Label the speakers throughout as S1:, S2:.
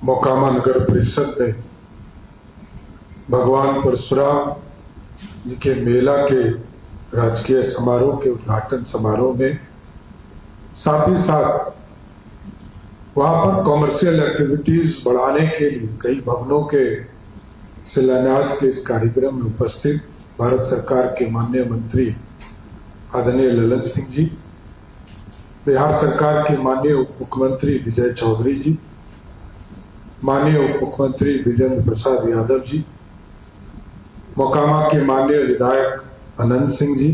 S1: मोकामा नगर परिषद में भगवान परशुराम जी के मेला के राजकीय समारोह के उद्घाटन समारोह में साथ ही साथ वहां पर कॉमर्शियल एक्टिविटीज बढ़ाने के लिए कई भवनों के शिलान्यास के इस कार्यक्रम में उपस्थित भारत सरकार के माननीय मंत्री आदरणीय ललन सिंह जी, बिहार सरकार के माननीय उप मुख्यमंत्री विजय चौधरी जी, माननीय उप मुख्यमंत्री विजेंद्र प्रसाद यादव जी, मोकामा के माननीय विधायक अनंत सिंह जी,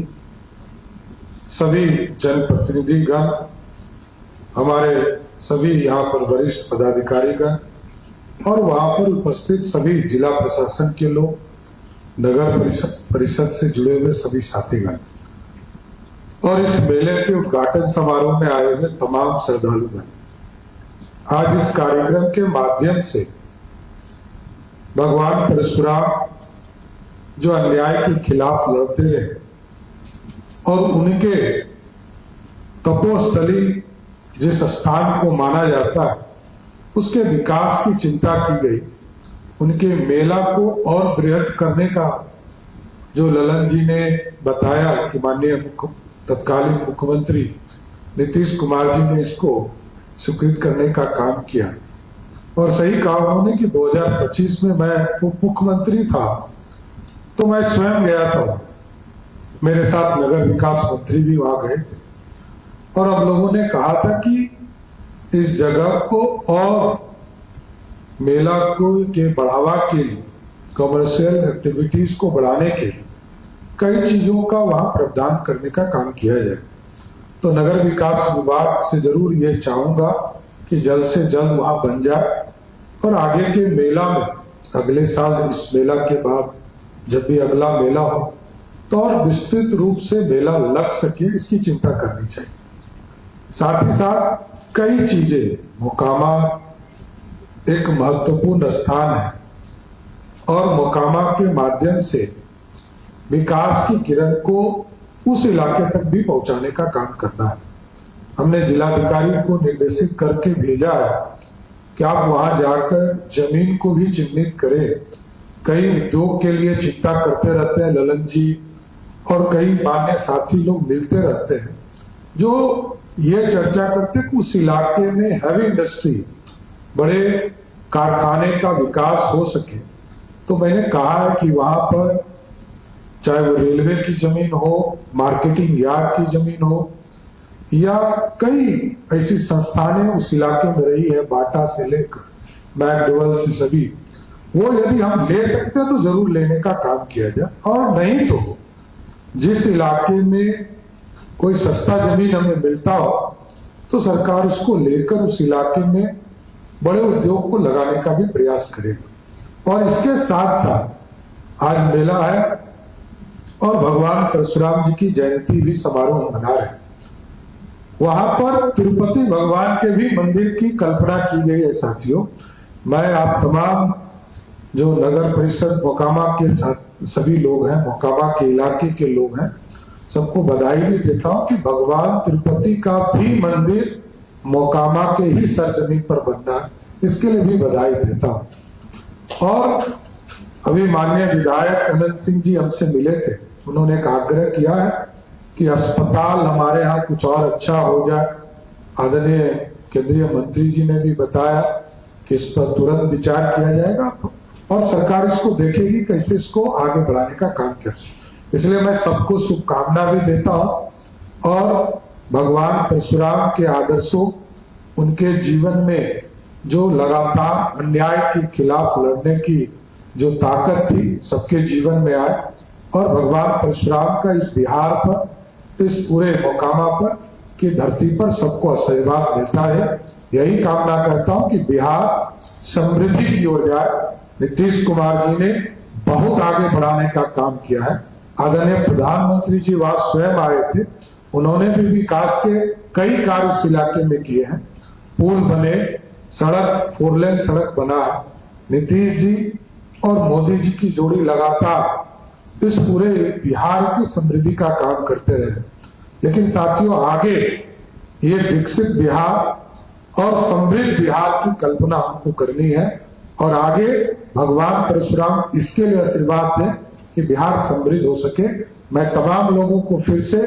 S1: सभी जनप्रतिनिधिगण, हमारे सभी यहाँ पर वरिष्ठ पदाधिकारीगण और वहां पर उपस्थित सभी जिला प्रशासन के लोग, नगर परिषद से जुड़े हुए सभी साथीगण और इस मेले के उद्घाटन समारोह में आए हुए तमाम श्रद्धालुगण, आज इस कार्यक्रम के माध्यम से भगवान परशुराम जो अन्याय के खिलाफ लड़ते रहे और उनके तपोस्थली जिस स्थान को माना जाता है उसके विकास की चिंता की गई, उनके मेला को और बृहद करने का जो ललन जी ने बताया कि माननीय तत्कालीन मुख्यमंत्री नीतीश कुमार जी ने इसको स्वीकृत करने का काम किया। और सही कहा उन्होंने कि 2025 में मैं उप मुख्यमंत्री था तो मैं स्वयं गया था, मेरे साथ नगर विकास मंत्री भी वहां गए थे और हम लोगों ने कहा था कि इस जगह को और मेला को के बढ़ावा के लिए, कमर्शियल एक्टिविटीज को बढ़ाने के लिए कई चीजों का वहां प्रावधान करने का काम किया जाए। तो नगर विकास विभाग से जरूर ये चाहूंगा कि जल्द से जल्द वहां बन जाए और आगे के मेला में, अगले साल इस मेला के बाद जब भी अगला मेला हो तो और विस्तृत रूप से मेला लग सके, इसकी चिंता करनी चाहिए। साथ ही साथ कई चीजें, मोकामा एक महत्वपूर्ण स्थान है और मोकामा के माध्यम से विकास की किरण को उस इलाके तक भी पहुंचाने का काम करना है। हमने जिलाधिकारी को निर्देशित करके भेजा है कि आप वहां जाकर जमीन को भी चिन्हित करें। कई उद्योग के लिए चिंता करते रहते हैं ललन जी और कई मान्य साथी लोग मिलते रहते हैं जो ये चर्चा करते कि उस इलाके में हैवी इंडस्ट्री, बड़े कारखाने का विकास हो सके। तो मैंने कहा है कि वहां पर चाहे वो रेलवे की जमीन हो, मार्केटिंग यार्ड की जमीन हो या कई ऐसी संस्थानें उस इलाके में रही है, बाटा से लेकर मैकडोवेल से सभी, वो यदि हम ले सकते हैं तो जरूर लेने का काम किया जाए। और नहीं तो जिस इलाके में कोई सस्ता जमीन हमें मिलता हो तो सरकार उसको लेकर उस इलाके में बड़े उद्योग को लगाने का भी प्रयास करेगा। और इसके साथ साथ आज मेला है और भगवान परशुराम जी की जयंती भी समारोह मना रहे हैं। वहां पर तिरुपति भगवान के भी मंदिर की कल्पना की गई है। साथियों, मैं आप तमाम जो नगर परिषद मोकामा के साथ सभी लोग हैं, मोकामा के इलाके के लोग हैं, सबको बधाई भी देता हूं कि भगवान तिरुपति का भी मंदिर मोकामा के ही सरजमीन पर बनना है, इसके लिए भी बधाई देता हूं। और अभी माननीय विधायक अनंत सिंह जी हमसे मिले थे, उन्होंने एक आग्रह किया है कि अस्पताल हमारे यहाँ कुछ और अच्छा हो जाए। आदरणीय केंद्रीय मंत्री जी ने भी बताया कि इस पर तुरंत विचार किया जाएगा और सरकार इसको देखेगी कैसे इसको आगे बढ़ाने का काम कर सके। इसलिए मैं सबको शुभकामना भी देता हूं और भगवान परशुराम के आदर्शों, उनके जीवन में जो लगातार अन्याय के खिलाफ लड़ने की जो ताकत थी सबके जीवन में आए और भगवान परशुराम का इस बिहार पर, इस पूरे मोकामा पर की धरती पर सबको आशीर्वाद मिलता है। यही कामना करता हूं कि बिहार समृद्धि की ओर जाए। नीतीश कुमार जी ने बहुत आगे बढ़ाने का काम किया है। आदरणीय प्रधानमंत्री जी वहां स्वयं आए थे, उन्होंने भी विकास के कई कार्य उस इलाके में किए हैं। पुल बने, सड़क, 4 लेन सड़क बना है। नीतीश जी और मोदी जी की जोड़ी लगातार इस पूरे बिहार की समृद्धि का काम करते रहे। लेकिन साथियों, आगे ये विकसित बिहार और समृद्ध बिहार की कल्पना हमको करनी है। और आगे भगवान परशुराम इसके लिए आशीर्वाद दें कि बिहार समृद्ध हो सके। मैं तमाम लोगों को फिर से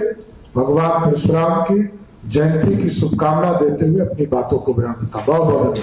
S1: भगवान परशुराम की जयंती की शुभकामना देते हुए अपनी बातों को विराम देता हूं। बहुत बहुत धन्यवाद।